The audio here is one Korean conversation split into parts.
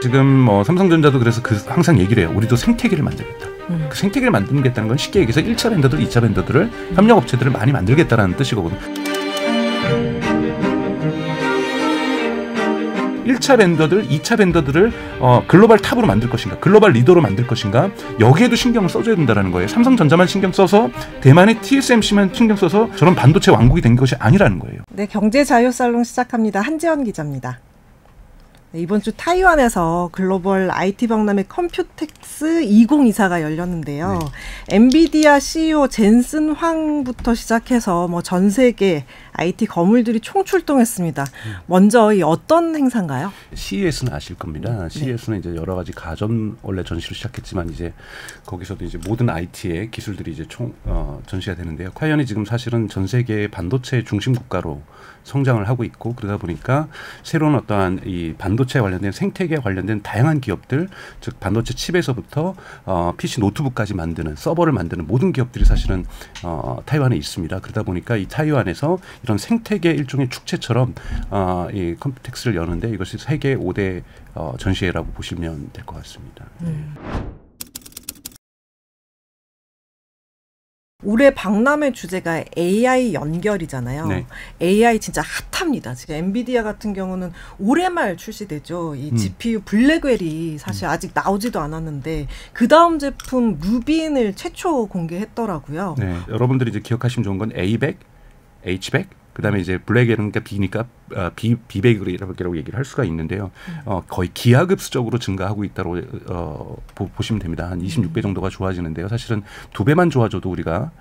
지금 뭐 삼성전자도 그래서 항상 얘기를 해요. 우리도 생태계를 만들겠다. 그 생태계를 만들겠다는 건 쉽게 얘기해서 1차 벤더들, 2차 벤더들을 협력 업체들을 많이 만들겠다라는 뜻이거든요. 1차 벤더들, 2차 벤더들을 글로벌 탑으로 만들 것인가, 글로벌 리더로 만들 것인가, 여기에도 신경을 써줘야 된다는 거예요. 삼성전자만 신경 써서, 대만의 TSMC만 신경 써서 저런 반도체 왕국이 된 것이 아니라는 거예요. 네, 경제자유살롱 시작합니다. 한지연 기자입니다. 네, 이번 주 타이완에서 글로벌 IT 박람회 컴퓨텍스 2024가 열렸는데요. 네. 엔비디아 CEO 젠슨 황부터 시작해서 뭐 전 세계 IT 거물들이 총출동했습니다. 먼저 이 어떤 행사인가요? CES는 아실 겁니다. CES는 이제 여러 가지 가전 원래 전시로 시작했지만 이제 거기서도 이제 모든 IT의 기술들이 이제 전시가 되는데요. 타이완이 지금 사실은 전 세계 반도체 중심 국가로 성장을 하고 있고, 그러다 보니까 새로운 어떠한 이 반도체 관련된 생태계 관련된 다양한 기업들, 즉 반도체 칩에서부터 PC 노트북까지 만드는, 서버를 만드는 모든 기업들이 사실은 타이완에 있습니다. 그러다 보니까 이 타이완에서 이런 생태계 일종의 축제처럼 이 컴퓨텍스를 여는데, 이것이 세계 5대 전시회라고 보시면 될 것 같습니다. 올해 박람회 주제가 AI 연결이잖아요. 네. AI 진짜 핫합니다. 지금 엔비디아 같은 경우는 올해 말 출시되죠. 이 GPU 블랙웰이 사실 아직 나오지도 않았는데 그 다음 제품 루빈을 최초 공개했더라고요. 네, 여러분들이 이제 기억하시면 좋은 건 A100, H100, 그다음에 이제 블랙에는 B니까 비백이라고 얘기를 할 수가 있는데요. 거의 기하급수적으로 증가하고 있다고 보시면 됩니다. 한 26배 정도가 좋아지는데요. 사실은 2배만 좋아져도 우리가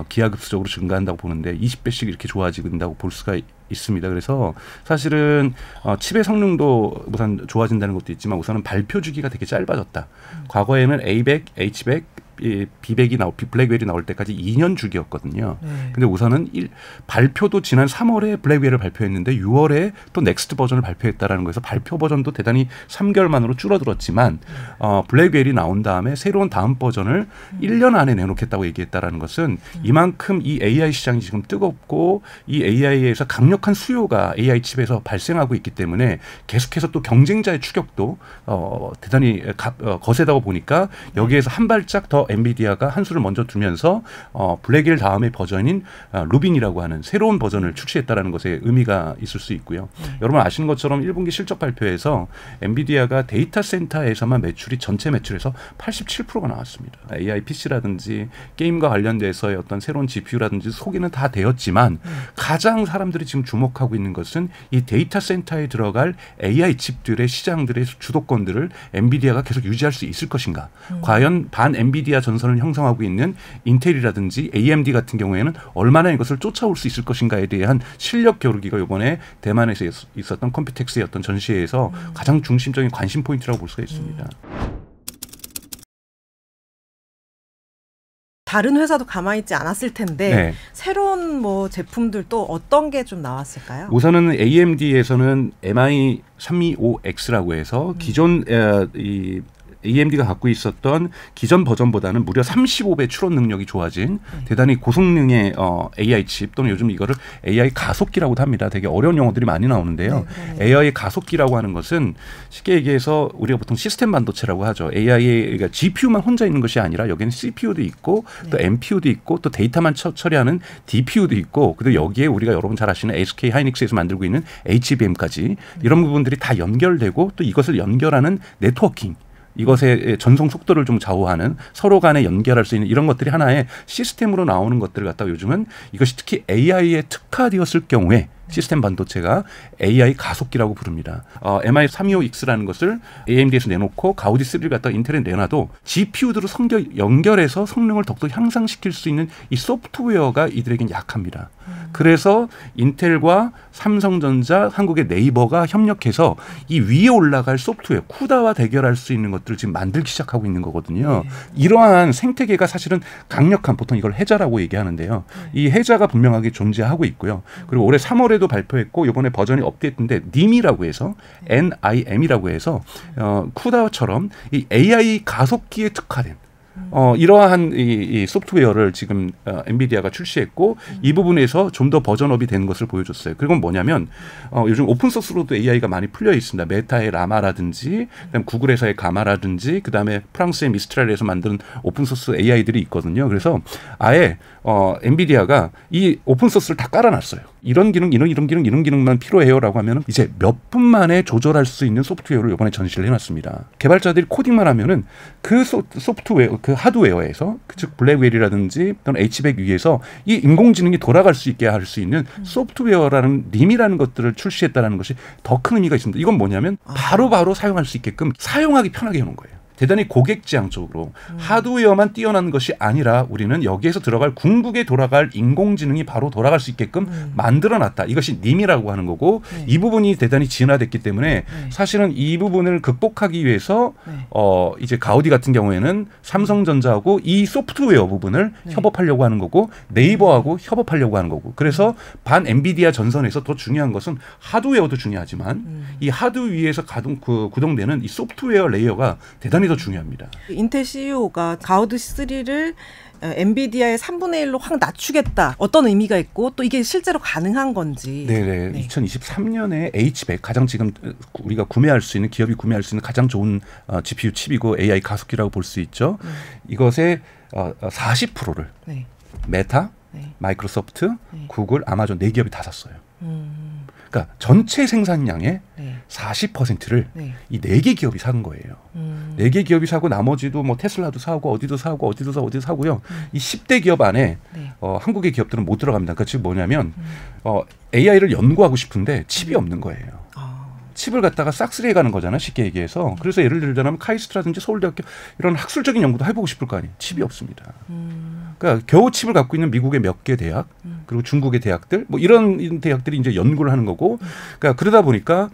기하급수적으로 증가한다고 보는데 20배씩 이렇게 좋아진다고 볼 수가 있습니다. 그래서 사실은 칩의 성능도 우선 좋아진다는 것도 있지만 우선은 발표 주기가 되게 짧아졌다. 과거에는 A100, H100, 블랙웰이 나올 때까지 2년 주기였거든요. 근데 우선은 발표도 지난 3월에 블랙웰을 발표했는데 6월에 또 넥스트 버전을 발표했다라는 거에서 발표 버전도 대단히 3개월 만으로 줄어들었지만 블랙웰이 나온 다음에 새로운 다음 버전을 1년 안에 내놓겠다고 얘기했다라는 것은 이만큼 이 AI 시장이 지금 뜨겁고 이 AI에서 강력한 수요가 AI 칩에서 발생하고 있기 때문에 계속해서 또 경쟁자의 추격도 대단히 거세다고 보니까 여기에서 한 발짝 더 엔비디아가 한 수를 먼저 두면서 블랙웰 다음의 버전인 루빈이라고 하는 새로운 버전을 출시했다는 것에 의미가 있을 수 있고요. 여러분 아시는 것처럼 1분기 실적 발표에서 엔비디아가 데이터 센터에서만 매출이 전체 매출에서 87%가 나왔습니다. AI PC라든지 게임과 관련돼서의 어떤 새로운 GPU라든지 소개는 다 되었지만 가장 사람들이 지금 주목하고 있는 것은 이 데이터 센터에 들어갈 AI 칩들의 시장들의 주도권들을 엔비디아가 계속 유지할 수 있을 것인가. 과연 반 엔비디아 전선을 형성하고 있는 인텔이라든지 AMD 같은 경우에는 얼마나 이것을 쫓아올 수 있을 것인가에 대한 실력 겨루기가 이번에 대만에서 있었던 컴퓨텍스의 어떤 전시회에서 가장 중심적인 관심 포인트라고 볼 수가 있습니다. 다른 회사도 가만히 있지 않았을 텐데 새로운 뭐 제품들 또 어떤 게 좀 나왔을까요? 우선은 AMD에서는 MI325X라고 해서 기존 AMD가 갖고 있었던 기존 버전보다는 무려 35배 추론 능력이 좋아진 대단히 고성능의 AI 칩, 또는 요즘 이거를 AI 가속기라고도 합니다. 되게 어려운 용어들이 많이 나오는데요. AI 가속기라고 하는 것은 쉽게 얘기해서 우리가 보통 시스템 반도체라고 하죠. 그러니까 GPU만 혼자 있는 것이 아니라 여기는 CPU도 있고 또 NPU도 있고 또 데이터만 처리하는 DPU도 있고, 그리고 여기에 우리가 여러분 잘 아시는 SK 하이닉스에서 만들고 있는 HBM까지 이런 부분들이 다 연결되고 또 이것을 연결하는 네트워킹, 이것의 전송 속도를 좀 좌우하는 서로 간에 연결할 수 있는 이런 것들이 하나의 시스템으로 나오는 것들을 갖다가 요즘은 이것이 특히 AI에 특화되었을 경우에 시스템 반도체가 AI 가속기라고 부릅니다. MI325X라는 것을 AMD에서 내놓고 가우디 3를 갖다가 인텔에 내놔도 GPU들을 연결해서 성능을 더욱더 향상시킬 수 있는 이 소프트웨어가 이들에겐 약합니다. 그래서 인텔과 삼성전자, 한국의 네이버가 협력해서 이 위에 올라갈 소프트웨어, 쿠다와 대결할 수 있는 것들을 지금 만들기 시작하고 있는 거거든요. 이러한 생태계가 사실은 강력한, 보통 이걸 해자라고 얘기하는데요. 이 해자가 분명하게 존재하고 있고요. 그리고 올해 3월에도 발표했고 이번에 버전이 업데이트인데 NIM이라고 해서 NIM이라고 해서 쿠다처럼 이 AI 가속기에 특화된 이러한 이 소프트웨어를 지금 엔비디아가 출시했고 이 부분에서 좀 더 버전업이 되는 것을 보여줬어요. 그리고 뭐냐면 요즘 오픈 소스로도 AI가 많이 풀려 있습니다. 메타의 라마라든지 그다음 구글에서의 가마라든지 그다음에 프랑스의 미스트랄에서 만든 오픈 소스 AI들이 있거든요. 그래서 아예 엔비디아가 이 오픈 소스를 다 깔아놨어요. 이런 기능, 이런 기능만 필요해요라고 하면 이제 몇 분 만에 조절할 수 있는 소프트웨어를 이번에 전시를 해놨습니다. 개발자들이 코딩만 하면은 그 소프트웨어, 그 하드웨어에서 즉 블랙웰이라든지 또는 H백 위에서 이 인공지능이 돌아갈 수 있게 할 수 있는 소프트웨어라는 림이라는 것들을 출시했다는 것이 더 큰 의미가 있습니다. 이건 뭐냐면 바로바로 사용할 수 있게끔 사용하기 편하게 해놓은 거예요. 대단히 고객지향적으로 하드웨어만 뛰어난 것이 아니라 우리는 여기에서 들어갈 궁극에 돌아갈 인공지능이 바로 돌아갈 수 있게끔 만들어놨다. 이것이 님이라고 하는 거고 이 부분이 대단히 진화됐기 때문에 사실은 이 부분을 극복하기 위해서 이제 가우디 같은 경우에는 삼성전자하고 이 소프트웨어 부분을 협업하려고 하는 거고 네이버하고 협업하려고 하는 거고 그래서 반 엔비디아 전선에서 더 중요한 것은 하드웨어도 중요하지만 이 하드 위에서 구동되는 이 소프트웨어 레이어가 대단히 더 중요합니다. 인텔 CEO가 가우디 3를 엔비디아의 3분의 1로 확 낮추겠다. 어떤 의미가 있고 또 이게 실제로 가능한 건지. 네네. 2023년에 H백 가장 지금 우리가 구매할 수 있는 기업이 구매할 수 있는 가장 좋은 GPU 칩이고 AI 가속기라고 볼 수 있죠. 이것의 40%를 메타, 마이크로소프트, 구글, 아마존 4기업이 다 샀어요. 그러니까 전체 생산량의 40%를 이 4개 기업이 산 거예요. 4개 기업이 사고 나머지도 뭐 테슬라도 사고 어디도 사고요. 이 10대 기업 안에 한국의 기업들은 못 들어갑니다. 그러니까 지금 뭐냐면 AI를 연구하고 싶은데 칩이 없는 거예요. 칩을 갖다가 싹쓸이해 가는 거잖아, 쉽게 얘기해서. 그래서 예를 들자면 카이스트라든지 서울대학교 이런 학술적인 연구도 해보고 싶을 거 아니에요. 칩이 없습니다. 그러니까 겨우 칩을 갖고 있는 미국의 몇 개 대학 그리고 중국의 대학들 뭐 이런 대학들이 이제 연구를 하는 거고 그러니까 그러다 보니까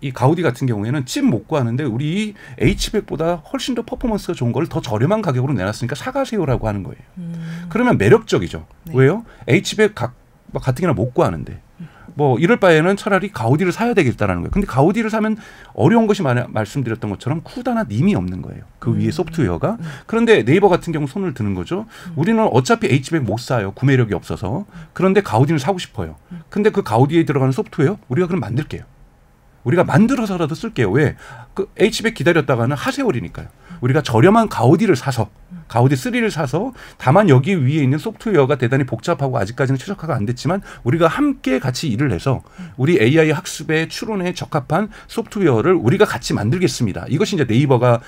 이 가우디 같은 경우에는 칩 못 구하는데 우리 H백보다 훨씬 더 퍼포먼스가 좋은 걸 더 저렴한 가격으로 내놨으니까 사가세요라고 하는 거예요. 그러면 매력적이죠. 왜요? H백 같은 경우는 못 구하는데 뭐 이럴 바에는 차라리 가우디를 사야 되겠다라는 거예요. 근데 가우디를 사면 어려운 것이 말씀드렸던 것처럼 쿠다나 님이 없는 거예요. 그 위에 소프트웨어가. 그런데 네이버 같은 경우 손을 드는 거죠. 우리는 어차피 H백 못 사요. 구매력이 없어서. 그런데 가우디를 사고 싶어요. 근데 그 가우디에 들어가는 소프트웨어 우리가 그럼 만들게요. 우리가 만들어서라도 쓸게요. 왜? 그 H백 기다렸다가는 하세월이니까요. 우리가 저렴한 가우디를 사서 가우디 3를 사서 다만 여기 위에 있는 소프트웨어가 대단히 복잡하고 아직까지는 최적화가 안 됐지만 우리가 함께 같이 일을 해서 우리 AI 학습의 추론에 적합한 소프트웨어를 우리가 같이 만들겠습니다. 이것이 이제 네이버가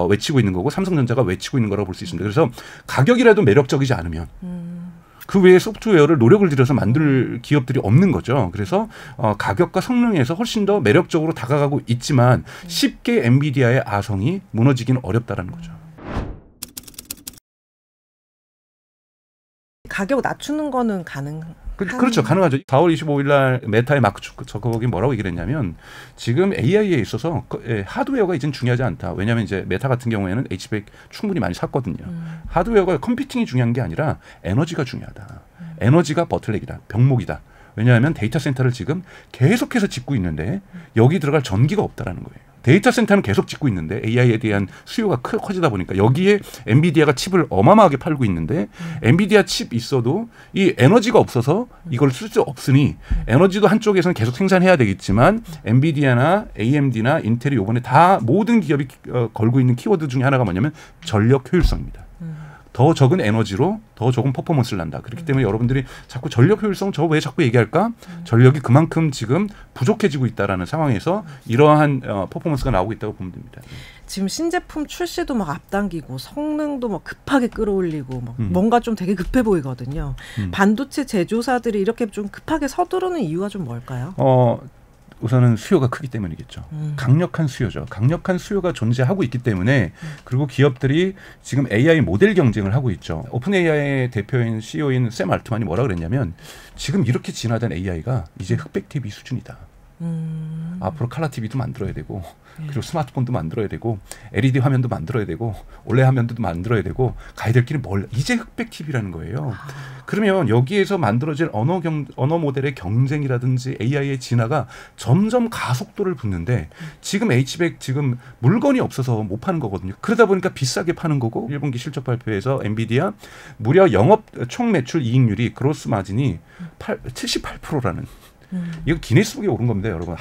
외치고 있는 거고 삼성전자가 외치고 있는 거라고 볼 수 있습니다. 그래서 가격이라도 매력적이지 않으면 그 외에 소프트웨어를 노력을 들여서 만들 기업들이 없는 거죠. 그래서 가격과 성능에서 훨씬 더 매력적으로 다가가고 있지만 쉽게 엔비디아의 아성이 무너지기는 어렵다라는 거죠. 가격 낮추는 거는 그렇죠. 가능하죠. 4월 25일 날 메타의 마크 저거기 뭐라고 얘기를 했냐면 지금 AI에 있어서 하드웨어가 이제는 중요하지 않다. 왜냐하면 이제 메타 같은 경우에는 H백 충분히 많이 샀거든요. 하드웨어가 컴퓨팅이 중요한 게 아니라 에너지가 중요하다. 에너지가 버틀넥이다. 병목이다. 왜냐하면 데이터 센터를 지금 계속해서 짓고 있는데 여기 들어갈 전기가 없다라는 거예요. 데이터 센터는 계속 짓고 있는데 AI에 대한 수요가 커지다 보니까 여기에 엔비디아가 칩을 어마어마하게 팔고 있는데 엔비디아 칩 있어도 이 에너지가 없어서 이걸 쓸 수 없으니 에너지도 한쪽에서는 계속 생산해야 되겠지만 엔비디아나 AMD나 인텔이 이번에 다 모든 기업이 걸고 있는 키워드 중에 하나가 뭐냐면 전력 효율성입니다. 더 적은 에너지로 더 적은 퍼포먼스를 난다. 그렇기 때문에 여러분들이 자꾸 전력 효율성 저 왜 자꾸 얘기할까? 전력이 그만큼 지금 부족해지고 있다라는 상황에서 이러한 퍼포먼스가 나오고 있다고 보면 됩니다. 지금 신제품 출시도 막 앞당기고 성능도 막 급하게 끌어올리고 막 뭔가 좀 되게 급해 보이거든요. 반도체 제조사들이 이렇게 좀 급하게 서두르는 이유가 좀 뭘까요? 우선은 수요가 크기 때문이겠죠. 강력한 수요죠. 강력한 수요가 존재하고 있기 때문에 그리고 기업들이 지금 AI 모델 경쟁을 하고 있죠. 오픈 AI의 대표인 CEO인 샘 알트만이 뭐라 그랬냐면 지금 이렇게 진화된 AI가 이제 흑백 TV 수준이다. 앞으로 컬러 TV도 만들어야 되고 그리고 스마트폰도 만들어야 되고 LED 화면도 만들어야 되고 올레 화면도 만들어야 되고 가야 될 길이 이제 흑백 TV라는 거예요. 그러면 여기에서 만들어질 언어 모델의 경쟁이라든지 AI의 진화가 점점 가속도를 붙는데 지금 H백 지금 물건이 없어서 못 파는 거거든요. 그러다 보니까 비싸게 파는 거고 1분기 실적 발표에서 엔비디아 무려 영업 총 매출 이익률이 그로스 마진이 78%라는 이거 기네스북에 오른 겁니다, 여러분.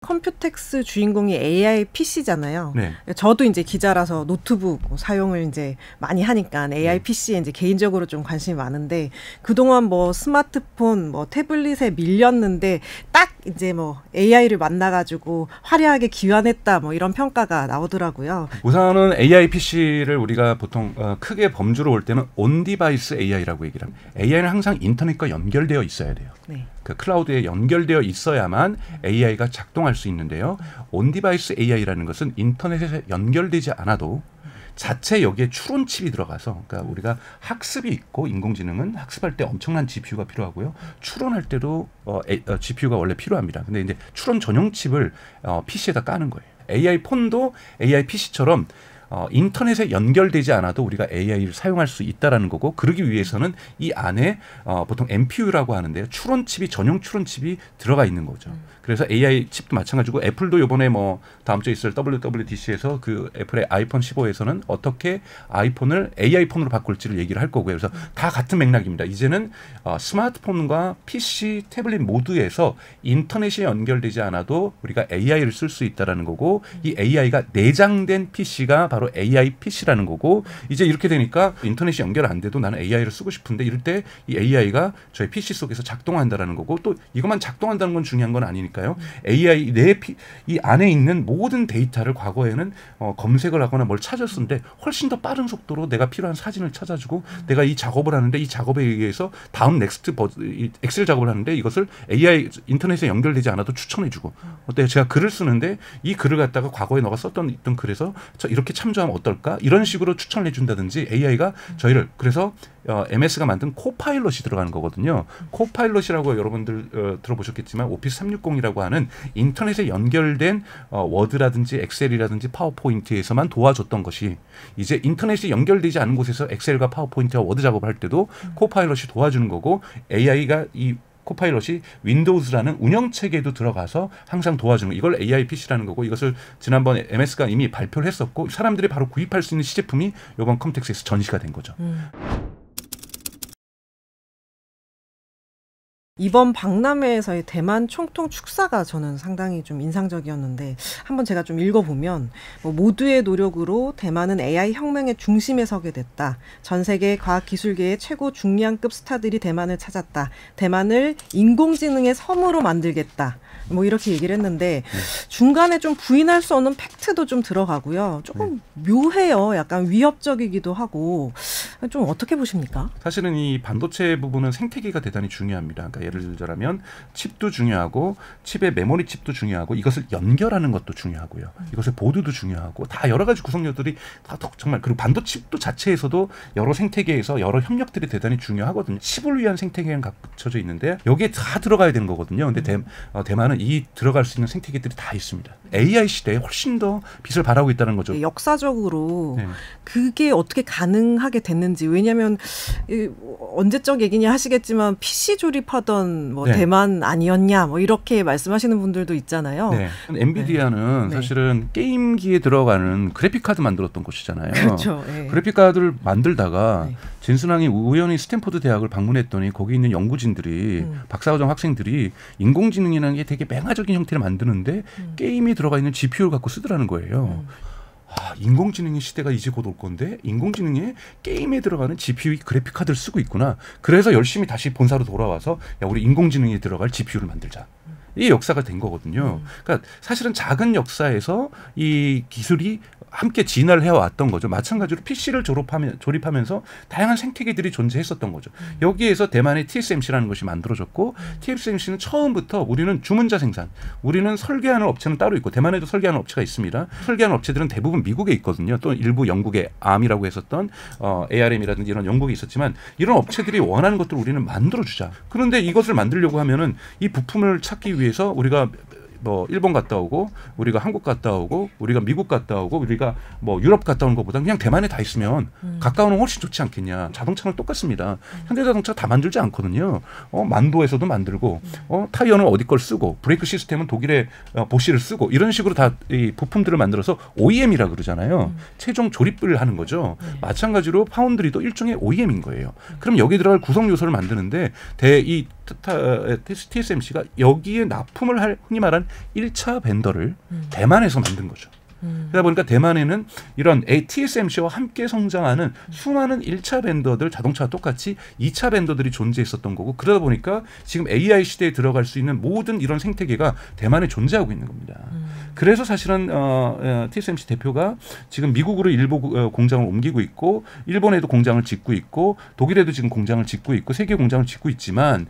컴퓨텍스 주인공이 AI PC잖아요. 네. 저도 이제 기자라서 노트북 사용을 이제 많이 하니까 AI PC에 이제 개인적으로 좀 관심이 많은데 그동안 뭐 스마트폰, 뭐 태블릿에 밀렸는데 딱 이제 뭐 AI를 만나가지고 화려하게 기환했다 뭐 이런 평가가 나오더라고요. 우선은 AI PC를 우리가 보통 크게 범주로 올 때는 온디바이스 AI라고 얘기를 합니다. AI는 항상 인터넷과 연결되어 있어야 돼요. 네. 그 클라우드에 연결되어 있어야만 AI가 작동할 수 있는데요. 온디바이스 AI라는 것은 인터넷에 연결되지 않아도 자체 여기에 추론칩이 들어가서 그러니까 우리가 학습이 있고 인공지능은 학습할 때 엄청난 GPU가 필요하고요. 추론할 때도 GPU가 원래 필요합니다. 근데 이제 추론 전용 칩을 PC에다 까는 거예요. AI 폰도 AI PC처럼 인터넷에 연결되지 않아도 우리가 AI를 사용할 수 있다라는 거고 그러기 위해서는 이 안에 보통 NPU라고 하는데요. 추론칩이 전용 추론칩이 들어가 있는 거죠. 그래서 AI 칩도 마찬가지고 애플도 이번에 뭐 다음 주에 있을 WWDC에서 그 애플의 아이폰 15에서는 어떻게 아이폰을 AI 폰으로 바꿀지를 얘기를 할 거고요. 그래서 다 같은 맥락입니다. 이제는 스마트폰과 PC, 태블릿 모두에서 인터넷이 연결되지 않아도 우리가 AI를 쓸 수 있다라는 거고 이 AI가 내장된 PC가 바로 AI PC라는 거고 이제 이렇게 되니까 인터넷이 연결 안 돼도 나는 AI를 쓰고 싶은데 이럴 때 이 AI가 저희 PC 속에서 작동한다라는 거고 또 이것만 작동한다는 건 중요한 건 아니니까요. AI 이 안에 있는 모든 데이터를 과거에는 검색을 하거나 뭘 찾았었는데 훨씬 더 빠른 속도로 내가 필요한 사진을 찾아주고 내가 이 작업을 하는데 이 작업에 의해서 다음 넥스트 엑셀 작업을 하는데 이것을 AI 인터넷에 연결되지 않아도 추천해주고 어때요? 제가 글을 쓰는데 이 글을 갖다가 과거에 너가 썼던 있던 글에서 이렇게 참조하면 어떨까? 이런 식으로 추천을 해준다든지 AI가 저희를 그래서 MS가 만든 코파일럿이 들어가는 거거든요. 코파일럿이라고 여러분들 들어보셨겠지만 오피스 360이라고 하는 인터넷에 연결된 워드라든지 엑셀이라든지 파워포인트에서만 도와줬던 것이 이제 인터넷이 연결되지 않은 곳에서 엑셀과 파워포인트와 워드 작업을 할 때도 코파일럿이 도와주는 거고 AI가 이 코파일럿이 윈도우즈라는 운영체계에도 들어가서 항상 도와주는 이걸 AI PC라는 거고 이것을 지난번 MS가 이미 발표를 했었고 사람들이 바로 구입할 수 있는 시제품이 이번 컴텍스에서 전시가 된 거죠. 이번 박람회에서의 대만 총통 축사가 저는 상당히 좀 인상적이었는데 한번 제가 좀 읽어보면 모두의 노력으로 대만은 AI 혁명의 중심에 서게 됐다. 전 세계 과학기술계의 최고 중량급 스타들이 대만을 찾았다. 대만을 인공지능의 섬으로 만들겠다. 뭐 이렇게 얘기를 했는데 중간에 좀 부인할 수 없는 팩트도 좀 들어가고요. 조금 묘해요. 약간 위협적이기도 하고 좀 어떻게 보십니까? 사실은 이 반도체 부분은 생태계가 대단히 중요합니다. 그러니까 예를 들자면 칩도 중요하고 칩의 메모리 칩도 중요하고 이것을 연결하는 것도 중요하고요. 이것의 보드도 중요하고 다 여러 가지 구성력들이 다 정말 그리고 반도체도 자체에서도 여러 생태계에서 여러 협력들이 대단히 중요하거든요. 칩을 위한 생태계는 갖춰져 있는데 여기에 다 들어가야 되는 거거든요. 근데 대만은 이 들어갈 수 있는 생태계들이 다 있습니다. AI 시대에 훨씬 더 빛을 발하고 있다는 거죠. 역사적으로 그게 어떻게 가능하게 됐는지 왜냐하면 언제적 얘기냐 하시겠지만 PC 조립하던 뭐 대만 아니었냐 뭐 이렇게 말씀하시는 분들도 있잖아요. 엔비디아는 사실은 게임기에 들어가는 그래픽 카드 만들었던 곳이잖아요. 그렇죠. 그래픽 카드를 만들다가 진순왕이 우연히 스탠포드 대학을 방문했더니 거기 있는 연구진들이 박사과정 학생들이 인공지능이라는 게 되게 맹아적인 형태를 만드는데 게임에 들어가 있는 GPU를 갖고 쓰더라는 거예요. 인공지능의 시대가 이제 곧 올 건데 인공지능의 게임에 들어가는 GPU 그래픽 카드를 쓰고 있구나. 그래서 열심히 다시 본사로 돌아와서 야 우리 인공지능에 들어갈 GPU를 만들자. 이 역사가 된 거거든요. 그러니까 사실은 작은 역사에서 이 기술이 함께 진화를 해왔던 거죠. 마찬가지로 PC를 조립하면서 다양한 생태계들이 존재했었던 거죠. 여기에서 대만의 TSMC라는 것이 만들어졌고 TSMC는 처음부터 우리는 주문자 생산, 우리는 설계하는 업체는 따로 있고 대만에도 설계하는 업체가 있습니다. 설계하는 업체들은 대부분 미국에 있거든요. 또 일부 영국의 ARM이라고 했었던 ARM이라든지 이런 영국에 있었지만 이런 업체들이 원하는 것들을 우리는 만들어주자. 그런데 이것을 만들려고 하면은 이 부품을 찾기 위해서 우리가 뭐 일본 갔다 오고 우리가 한국 갔다 오고 우리가 미국 갔다 오고 우리가 뭐 유럽 갔다 오는 것보다 그냥 대만에 다 있으면 가까우는 훨씬 좋지 않겠냐. 자동차는 똑같습니다. 현대자동차 다 만들지 않거든요. 만도에서도 만들고 타이어는 어디 걸 쓰고 브레이크 시스템은 독일의 보쉬를 쓰고 이런 식으로 다 이 부품들을 만들어서 OEM이라 그러잖아요. 최종 조립을 하는 거죠. 마찬가지로 파운드리도 일종의 OEM인 거예요. 그럼 여기 들어갈 구성 요소를 만드는데 이 TSMC가 여기에 납품을 할 흔히 말하는 1차 벤더를 대만에서 만든 거죠. 그러다 보니까 대만에는 이런 TSMC와 함께 성장하는 수많은 1차 벤더들, 자동차와 똑같이 2차 벤더들이 존재했었던 거고 그러다 보니까 지금 AI 시대에 들어갈 수 있는 모든 이런 생태계가 대만에 존재하고 있는 겁니다. 그래서 사실은 TSMC 대표가 지금 미국으로 일부 공장을 옮기고 있고 일본에도 공장을 짓고 있고 독일에도 지금 공장을 짓고 있고 세계 공장을 짓고 있지만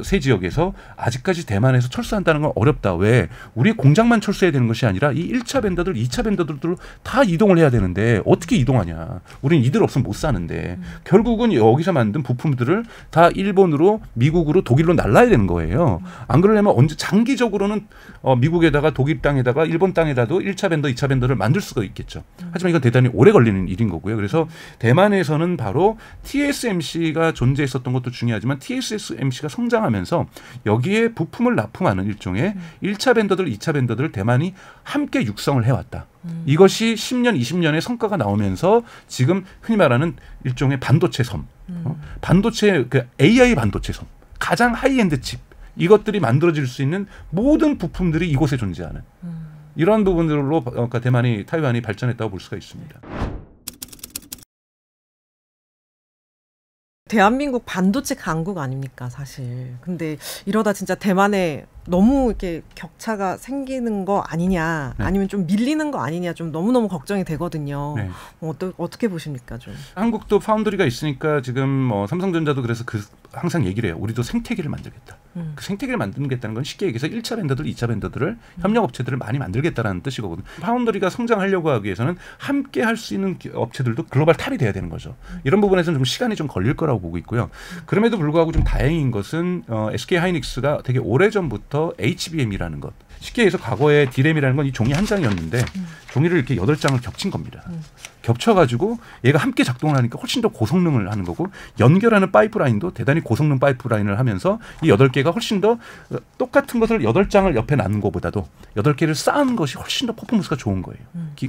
세 지역에서 아직까지 대만에서 철수한다는 건 어렵다. 왜? 우리 공장만 철수해야 되는 것이 아니라 이 1차 벤더들 2차 벤더들도 다 이동을 해야 되는데 어떻게 이동하냐. 우리는 이들 없으면 못 사는데 결국은 여기서 만든 부품들을 다 일본으로 미국으로 독일로 날라야 되는 거예요. 안 그러려면 언제 장기적으로는 미국에다가 독일 땅에다가 일본 땅에다도 1차 벤더 2차 벤더를 만들 수가 있겠죠. 하지만 이건 대단히 오래 걸리는 일인 거고요. 그래서 대만에서는 바로 TSMC가 존재했었던 것도 중요하지만 TSMC가 성장하면서 여기에 부품을 납품하는 일종의 1차 벤더들 2차 벤더들을 대만이 함께 육성을 해왔다. 이것이 10년, 20년의 성과가 나오면서 지금 흔히 말하는 일종의 반도체 섬, 반도체 그 AI 반도체 섬, 가장 하이엔드 칩 이것들이 만들어질 수 있는 모든 부품들이 이곳에 존재하는 이런 부분들로 타이완이 발전했다고 볼 수가 있습니다. 대한민국 반도체 강국 아닙니까, 사실. 근데 이러다 진짜 대만에 너무 이렇게 격차가 생기는 거 아니냐, 네. 아니면 좀 밀리는 거 아니냐, 좀 너무너무 걱정이 되거든요. 네. 어떻게 보십니까, 좀? 한국도 파운드리가 있으니까 지금 삼성전자도 그래서 항상 얘기를 해요. 우리도 생태계를 만들겠다. 그 생태계를 만들겠다는 건 쉽게 얘기해서 1차 벤더들, 2차 벤더들을 협력업체들을 많이 만들겠다라는 뜻이거든요. 파운드리가 성장하려고 하기 위해서는 함께 할 수 있는 업체들도 글로벌 탑이 돼야 되는 거죠. 이런 부분에서는 좀 시간이 좀 걸릴 거라고 보고 있고요. 그럼에도 불구하고 좀 다행인 것은 SK하이닉스가 되게 오래전부터 HBM이라는 것. 쉽게 해서 과거에 D램이라는 건 이 종이 한 장이었는데 종이를 이렇게 8장을 겹친 겁니다. 겹쳐가지고 얘가 함께 작동을 하니까 훨씬 더 고성능을 하는 거고 연결하는 파이프라인도 대단히 고성능 파이프라인을 하면서 이 8개가 훨씬 더 똑같은 것을 8장을 옆에 놔는 것보다도 8개를 쌓은 것이 훨씬 더 퍼포먼스가 좋은 거예요.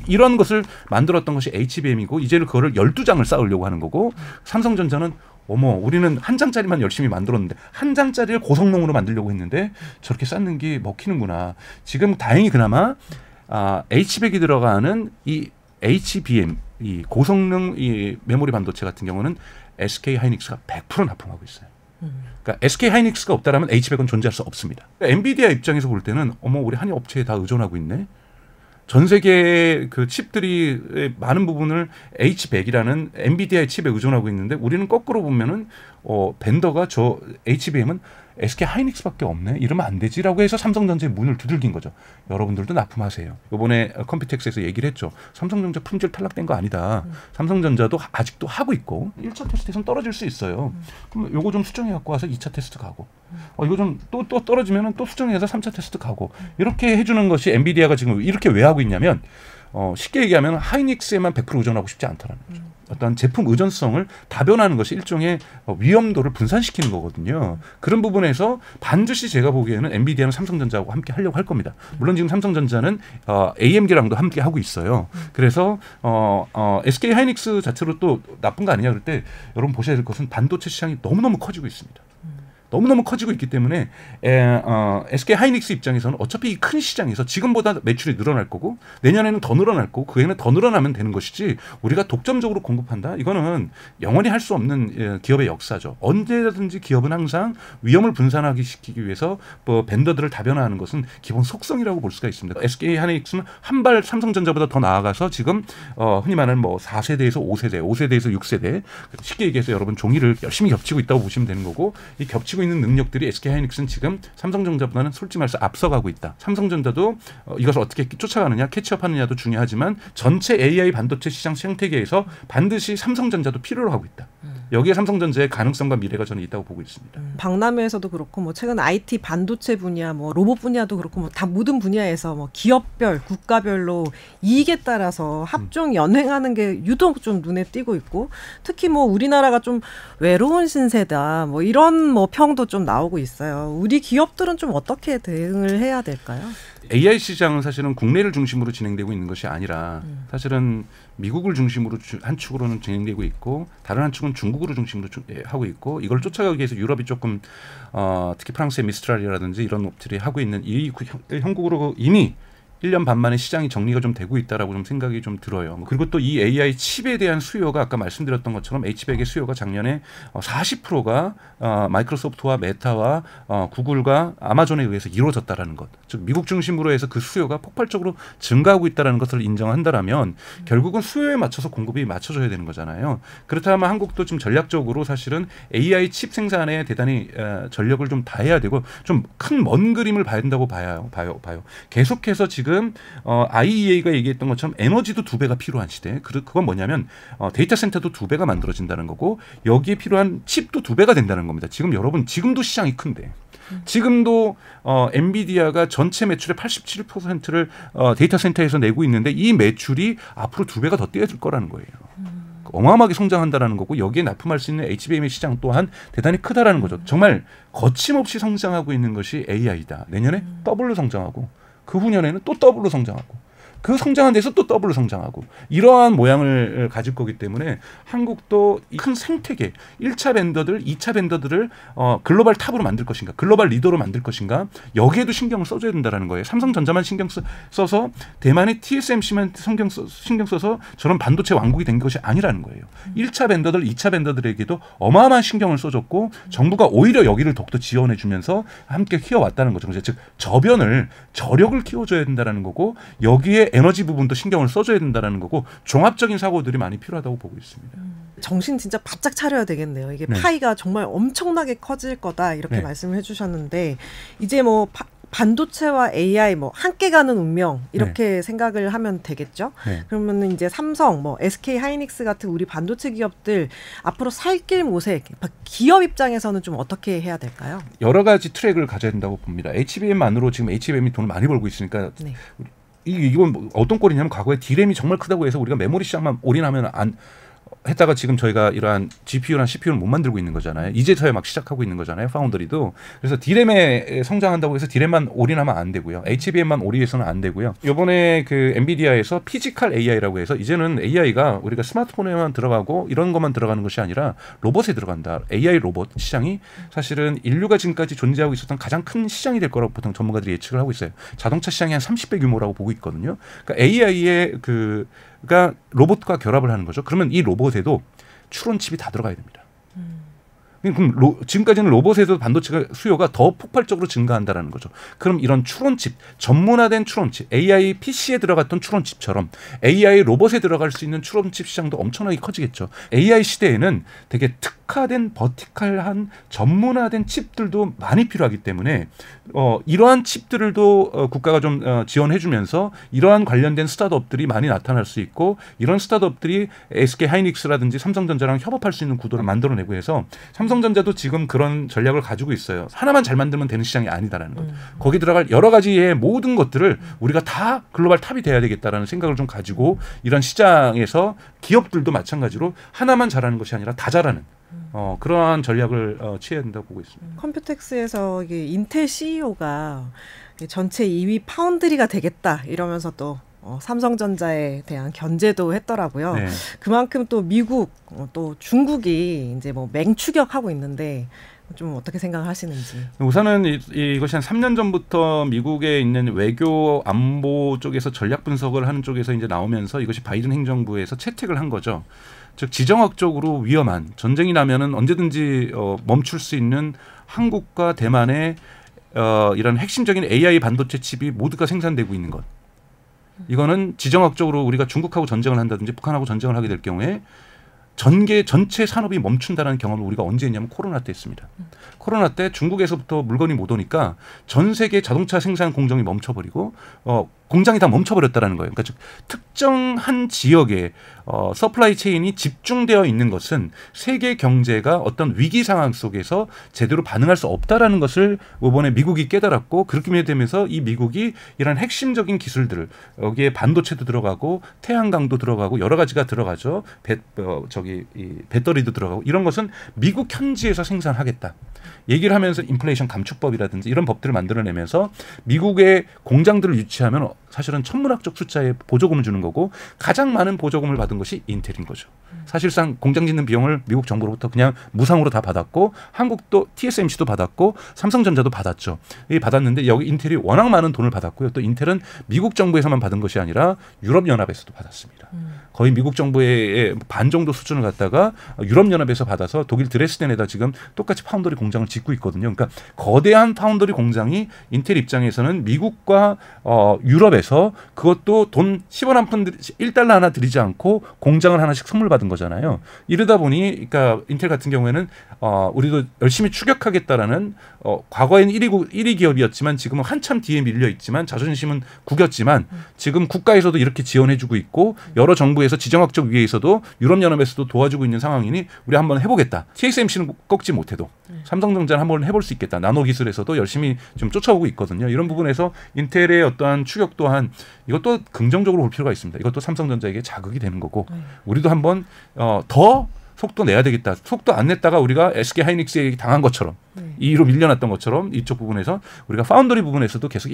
이런 것을 만들었던 것이 HBM이고 이제는 그거를 12장을 쌓으려고 하는 거고 삼성전자는 우리는 한 장짜리만 열심히 만들었는데 한 장짜리를 고성능으로 만들려고 했는데 저렇게 쌓는 게 먹히는구나. 지금 다행히 그나마 H백이 들어가는 이 HBM, 이 고성능 이 메모리 반도체 같은 경우는 SK하이닉스가 100% 납품하고 있어요. 그러니까 SK하이닉스가 없다라면 H백은 존재할 수 없습니다. 그러니까 엔비디아 입장에서 볼 때는 우리 한일 업체에 다 의존하고 있네. 전 세계 그 칩들이 많은 부분을 H100이라는 엔비디아의 칩에 의존하고 있는데 우리는 거꾸로 보면은 벤더가 저 HBM은 SK하이닉스밖에 없네. 이러면 안 되지라고 해서 삼성전자의 문을 두들긴 거죠. 여러분들도 납품하세요. 이번에 컴퓨텍스에서 얘기를 했죠. 삼성전자 품질 탈락된 거 아니다. 삼성전자도 아직도 하고 있고 1차 테스트에서는 떨어질 수 있어요. 그럼 요거 좀 수정해 갖고 와서 2차 테스트 가고 이거 좀 또 떨어지면 또 수정해서 3차 테스트 가고 이렇게 해주는 것이 엔비디아가 지금 이렇게 왜 하고 있냐면 쉽게 얘기하면 하이닉스에만 100% 의존하고 싶지 않다라는 거죠. 어떤 제품 의존성을 다변하는 것이 일종의 위험도를 분산시키는 거거든요. 그런 부분에서 반드시 제가 보기에는 엔비디아는 삼성전자하고 함께 하려고 할 겁니다. 물론 지금 삼성전자는 AMD랑도 함께 하고 있어요. 그래서 SK하이닉스 자체로 또 나쁜 거 아니냐 그럴 때 여러분 보셔야 될 것은 반도체 시장이 너무너무 커지고 있습니다. 너무너무 커지고 있기 때문에 SK 하이닉스 입장에서는 어차피 이 큰 시장에서 지금보다 매출이 늘어날 거고 내년에는 더 늘어날 거고 그 해는 더 늘어나면 되는 것이지 우리가 독점적으로 공급한다? 이거는 영원히 할 수 없는 기업의 역사죠. 언제든지 기업은 항상 위험을 분산하기 시키기 위해서 뭐 벤더들을 다변화하는 것은 기본 속성이라고 볼 수가 있습니다. SK 하이닉스는 한 발 삼성전자보다 더 나아가서 지금 흔히 말하는 뭐 4세대에서 5세대, 5세대에서 6세대 쉽게 얘기해서 여러분 종이를 열심히 겹치고 있다고 보시면 되는 거고 이 겹치고 있는 능력들이 SK 하이닉스는 지금 삼성전자보다는 솔직히 말해서 앞서가고 있다. 삼성전자도 이것을 어떻게 쫓아가느냐, 캐치업하느냐도 중요하지만 전체 AI 반도체 시장 생태계에서 반드시 삼성전자도 필요로 하고 있다. 여기에 삼성전자의 가능성과 미래가 저는 있다고 보고 있습니다. 박람회에서도 그렇고 뭐 최근 IT 반도체 분야, 뭐 로봇 분야도 그렇고 뭐 다 모든 분야에서 뭐 기업별, 국가별로 이익에 따라서 합종 연행하는 게 유독 좀 눈에 띄고 있고 특히 뭐 우리나라가 좀 외로운 신세다 뭐 이런 뭐 평도 좀 나오고 있어요. 우리 기업들은 좀 어떻게 대응을 해야 될까요? AI 시장은 사실은 국내를 중심으로 진행되고 있는 것이 아니라 사실은 미국을 중심으로 한 축으로는 진행되고 있고 다른 한 축은 중국으로 중심으로 하고 있고 이걸 쫓아가기 위해서 유럽이 조금 특히 프랑스의 미스트랄이라든지 이런 업체들이 하고 있는 이 형국으로 이미 1년 반 만에 시장이 정리가 좀 되고 있다라고 좀 생각이 좀 들어요. 그리고 또 이 AI 칩에 대한 수요가 아까 말씀드렸던 것처럼 H백의 수요가 작년에 40%가 마이크로소프트와 메타와 구글과 아마존에 의해서 이루어졌다라는 것. 즉 미국 중심으로 해서 그 수요가 폭발적으로 증가하고 있다는 것을 인정한다라면 결국은 수요에 맞춰서 공급이 맞춰져야 되는 거잖아요. 그렇다면 한국도 좀 전략적으로 사실은 AI 칩 생산에 대단히 전력을 좀 다해야 되고 좀 큰 먼 그림을 봐야 된다고 봐요. 계속해서 지금 IEA가 얘기했던 것처럼 에너지도 2배가 필요한 시대. 그건 뭐냐면 데이터 센터도 2배가 만들어진다는 거고 여기에 필요한 칩도 2배가 된다는 겁니다. 지금 여러분 지금도 시장이 큰데 지금도 엔비디아가 전체 매출의 87%를 데이터 센터에서 내고 있는데 이 매출이 앞으로 2배가 더 뛰어들 거라는 거예요. 어마어마하게 성장한다라는 거고 여기에 납품할 수 있는 HBM의 시장 또한 대단히 크다라는 거죠. 정말 거침없이 성장하고 있는 것이 AI다. 내년에 더블로 성장하고 그 후년에는 또 더블로 성장하고 그 성장한 데서 또 더블로 성장하고 이러한 모양을 가질 거기 때문에 한국도 큰 생태계 1차 벤더들, 2차 벤더들을 글로벌 탑으로 만들 것인가 글로벌 리더로 만들 것인가 여기에도 신경을 써줘야 된다는 거예요. 삼성전자만 신경 써서 대만의 TSMC만 신경 써서 저런 반도체 왕국이 된 것이 아니라는 거예요. 1차 벤더들, 2차 벤더들에게도 어마어마한 신경을 써줬고 정부가 오히려 여기를 더욱더 지원해 주면서 함께 키워왔다는 거죠. 즉 저력을 키워줘야 된다는 거고 여기에 에너지 부분도 신경을 써줘야 된다는 거고 종합적인 사고들이 많이 필요하다고 보고 있습니다. 정신 진짜 바짝 차려야 되겠네요. 이게 네. 파이가 정말 엄청나게 커질 거다 이렇게 네. 말씀을 해주셨는데 이제 뭐 반도체와 AI 뭐 함께 가는 운명 이렇게 생각을 하면 되겠죠. 그러면은 이제 삼성, 뭐 SK 하이닉스 같은 우리 반도체 기업들 앞으로 살 길 모색 기업 입장에서는 좀 어떻게 해야 될까요? 여러 가지 트랙을 가져야 된다고 봅니다. HBM만으로 지금 HBM이 돈을 많이 벌고 있으니까 이건 어떤 꼴이냐면 과거에 D램이 정말 크다고 해서 우리가 메모리 시장만 올인하면 했다가 지금 저희가 이러한 GPU랑 CPU를 못 만들고 있는 거잖아요. 이제서야 막 시작하고 있는 거잖아요. 파운더리도. 그래서 D램에 성장한다고 해서 D램만 올인하면 안 되고요. HBM만 올인해서는 안 되고요. 이번에 그 엔비디아에서 피지컬 AI라고 해서 이제는 AI가 우리가 스마트폰에만 들어가고 이런 것만 들어가는 것이 아니라 로봇에 들어간다. AI 로봇 시장이 사실은 인류가 지금까지 존재하고 있었던 가장 큰 시장이 될 거라고 보통 전문가들이 예측을 하고 있어요. 자동차 시장이 한 30배 규모라고 보고 있거든요. 그러니까 AI의 그러니까 로봇과 결합을 하는 거죠. 그러면 이 로봇에도 추론칩이 다 들어가야 됩니다. 그럼 지금까지는 로봇에도 반도체 수요가 더 폭발적으로 증가한다는 거죠. 그럼 이런 추론칩, 전문화된 추론칩, AI PC에 들어갔던 추론칩처럼 AI 로봇에 들어갈 수 있는 추론칩 시장도 엄청나게 커지겠죠. AI 시대에는 되게 특화된 버티컬한 전문화된 칩들도 많이 필요하기 때문에 이러한 칩들도 국가가 좀 지원해주면서 이러한 관련된 스타트업들이 많이 나타날 수 있고 이런 스타트업들이 SK 하이닉스라든지 삼성전자랑 협업할 수 있는 구도를 만들어내고 해서 삼성전자도 지금 그런 전략을 가지고 있어요. 하나만 잘 만들면 되는 시장이 아니다라는 것. 거기 들어갈 여러 가지의 모든 것들을 우리가 다 글로벌 탑이 돼야 되겠다라는 생각을 좀 가지고 이런 시장에서 기업들도 마찬가지로 하나만 잘하는 것이 아니라 다 잘하는 그러한 전략을 취해야 된다고 보고 있습니다. 컴퓨텍스에서 이게 인텔 CEO가 전체 2위 파운드리가 되겠다 이러면서 또 삼성전자에 대한 견제도 했더라고요. 그만큼 또 미국 또 중국이 이제 뭐 맹추격하고 있는데 좀 어떻게 생각을 하시는지. 우선은 이것이 한 3년 전부터 미국에 있는 외교 안보 쪽에서 전략 분석을 하는 쪽에서 이제 나오면서 이것이 바이든 행정부에서 채택을 한 거죠. 즉 지정학적으로 위험한 전쟁이 나면은 언제든지 멈출 수 있는 한국과 대만의 이런 핵심적인 AI 반도체 칩이 모두가 생산되고 있는 것. 이거는 지정학적으로 우리가 중국하고 전쟁을 한다든지 북한하고 전쟁을 하게 될 경우에 전체 산업이 멈춘다는 경험을 우리가 언제 했냐면 코로나 때 했습니다. 코로나 때 중국에서부터 물건이 못 오니까 전 세계 자동차 생산 공정이 멈춰버리고 공장이 다 멈춰버렸다는 거예요. 그러니까 즉 특정한 지역에 서플라이 체인이 집중되어 있는 것은 세계 경제가 어떤 위기 상황 속에서 제대로 반응할 수 없다라는 것을 이번에 미국이 깨달았고 그렇게 되면서 이 미국이 이런 핵심적인 기술들을 여기에 반도체도 들어가고 태양광도 들어가고 여러 가지가 들어가죠. 배터리도 들어가고 이런 것은 미국 현지에서 생산하겠다. 얘기를 하면서 인플레이션 감축법이라든지 이런 법들을 만들어내면서 미국의 공장들을 유치하면 사실은 천문학적 숫자의 보조금을 주는 거고 가장 많은 보조금을 받은 것이 인텔인 거죠. 사실상 공장 짓는 비용을 미국 정부로부터 그냥 무상으로 다 받았고 한국도 TSMC도 받았고 삼성전자도 받았죠. 이 받았는데 여기 인텔이 워낙 많은 돈을 받았고요. 또 인텔은 미국 정부에서만 받은 것이 아니라 유럽연합에서도 받았습니다. 거의 미국 정부의 반 정도 수준을 갖다가 유럽연합에서 받아서 독일 드레스덴에다 지금 똑같이 파운더리 공장을 짓고 있거든요. 그러니까 거대한 파운더리 공장이 인텔 입장에서는 미국과 유럽에서 그것도 돈 10원 한 푼 1달러 하나 들이지 않고 공장을 하나씩 선물 받은 거잖아요. 이러다 보니 그러니까 인텔 같은 경우에는 우리도 열심히 추격하겠다라는 과거에는 1위 기업이었지만 지금은 한참 뒤에 밀려 있지만 자존심은 구겼지만 지금 국가에서도 이렇게 지원해주고 있고 여러 정부에서 지정학적 위에서도 유럽연합에서도 도와주고 있는 상황이니 우리 한번 해보겠다. TSMC는 꺾지 못해도 삼성전자는 한번 해볼 수 있겠다. 나노 기술에서도 열심히 좀 쫓아오고 있거든요. 이런 부분에서 인텔의 어떠한 추격 또한 이것도 긍정적으로 볼 필요가 있습니다. 이것도 삼성전자에게 자극이 되는 거고 우리도 한번 더 속도 내야 되겠다. 속도 안 냈다가 우리가 SK 하이닉스에 당한 것처럼 2위로 밀려났던 것처럼 이쪽 부분에서 우리가 파운더리 부분에서도 계속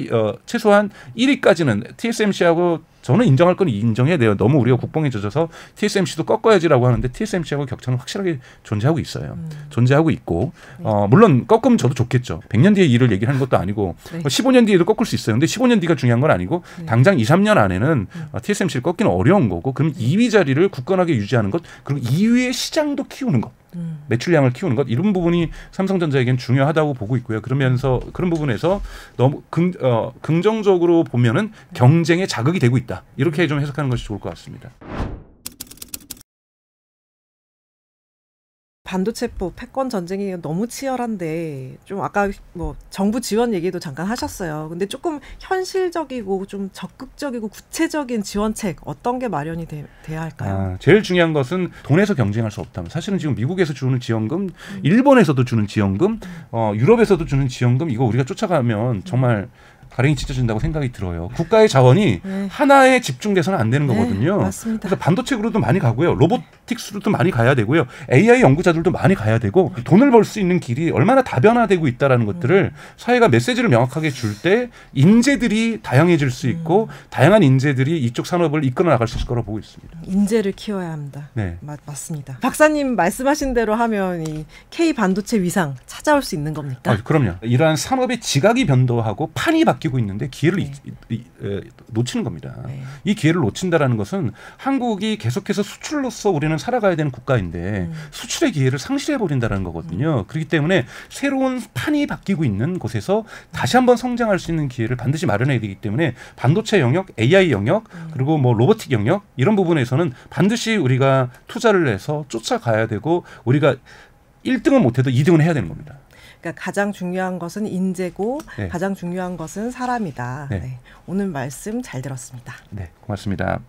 최소한 1위까지는 TSMC하고 저는 인정할 건 인정해야 돼요. 너무 우리가 국뽕에 젖어서 TSMC도 꺾어야지라고 하는데 TSMC하고 격차는 확실하게 존재하고 있어요. 존재하고 있고 물론 꺾으면 저도 좋겠죠. 100년 뒤에 일을 얘기하는 것도 아니고 15년 뒤에도 꺾을 수 있어요. 근데 15년 뒤가 중요한 건 아니고 당장 2, 3년 안에는 TSMC를 꺾기는 어려운 거고 그럼 2위 자리를 굳건하게 유지하는 것 그리고 2위의 시장도 키우는 것. 매출량을 키우는 것 이런 부분이 삼성전자에겐 중요하다고 보고 있고요. 그러면서 그런 부분에서 너무 긍정적으로 보면은 경쟁에 자극이 되고 있다. 이렇게 좀 해석하는 것이 좋을 것 같습니다. 반도체법 패권 전쟁이 너무 치열한데 좀 아까 뭐 정부 지원 얘기도 잠깐 하셨어요. 근데 조금 현실적이고 좀 적극적이고 구체적인 지원책 어떤 게 마련이 돼야 할까요? 제일 중요한 것은 돈에서 경쟁할 수 없다면 사실은 지금 미국에서 주는 지원금, 일본에서도 주는 지원금, 유럽에서도 주는 지원금 이거 우리가 쫓아가면 정말 가랭이 찢어진다고 생각이 들어요. 국가의 자원이 하나에 집중돼서는 안 되는 거거든요. 맞습니다. 그래서 반도체로도 많이 가고요. 로보틱스로도 많이 가야 되고요. AI 연구자들도 많이 가야 되고 돈을 벌 수 있는 길이 얼마나 다변화되고 있다는 것들을 사회가 메시지를 명확하게 줄 때 인재들이 다양해질 수 있고 다양한 인재들이 이쪽 산업을 이끌어 나갈 수 있을 거라고 보고 있습니다. 인재를 키워야 합니다. 네. 맞습니다. 박사님 말씀하신 대로 하면 이 K 반도체 위상 찾아올 수 있는 겁니까? 그럼요. 이러한 산업의 지각이 변도하고 판이 바뀌고 있는데 기회를 놓치는 겁니다. 이 기회를 놓친다라는 것은 한국이 계속해서 수출로서 우리는 살아가야 되는 국가인데 수출의 기회를 상실해버린다는 거거든요. 그렇기 때문에 새로운 판이 바뀌고 있는 곳에서 다시 한번 성장할 수 있는 기회를 반드시 마련해야 되기 때문에 반도체 영역, AI 영역, 그리고 뭐 로보틱 영역 이런 부분에서는 반드시 우리가 투자를 해서 쫓아가야 되고 우리가 1등은 못해도 2등은 해야 되는 겁니다. 그러니까 가장 중요한 것은 인재고 가장 중요한 것은 사람이다. 오늘 말씀 잘 들었습니다. 네, 고맙습니다.